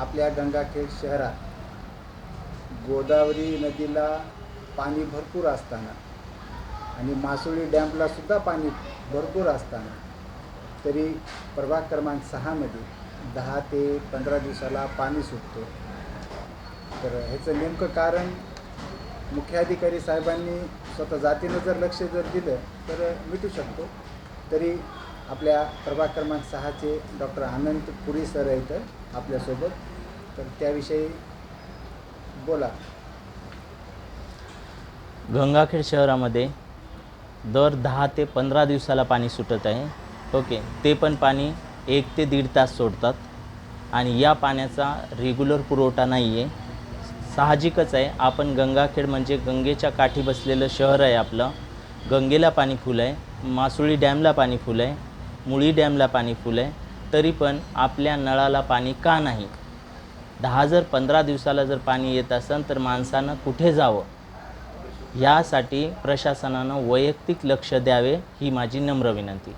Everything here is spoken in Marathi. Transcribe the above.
आपल्या गंगाखेड शहरात गोदावरी नदीला पाणी भरपूर असताना आणि मासोळी डॅमला सुद्धा पाणी भरपूर असताना तरी प्रभाग क्रमांक 6मध्ये 10 ते 15 दिवसाला पाणी सुटतो. तर ह्याचं नेमकं कारण मुख्याधिकारी साहेबांनी स्वतः जातीनं जर लक्ष जर दिलं तर मिटू शकतो. तरी आपल्या प्रभाग क्रमांक 6चे डॉक्टर अनंत पुरी सर आहेत आपल्यासोबत, तर त्याविषयी बोला. गंगाखेड शहरामध्ये दर 10 ते 15 दिवसाला पाणी सुटत आहे. ओके, ते पण पाणी 1 ते 1.5 तास सोडतात आणि या पाण्याचा रेग्युलर पुरवठा नाही आहे. साहजिकच आहे, आपण गंगाखेड म्हणजे गंगेच्या काठी बसलेलं शहर आहे आपलं. गंगेला पाणी फुल आहे, मासोळी डॅमला पाणी फुल आहे, मुळी डॅमला पाणी फुल आहे, तरी पण आपल्या नळाला पाणी का नाही? 15 दिवसाला जर पाणी येत असेल तर माणसानं कुठे जावं? यासाठी प्रशासनानं वैयक्तिक लक्ष द्यावे ही माझी नम्र विनंती.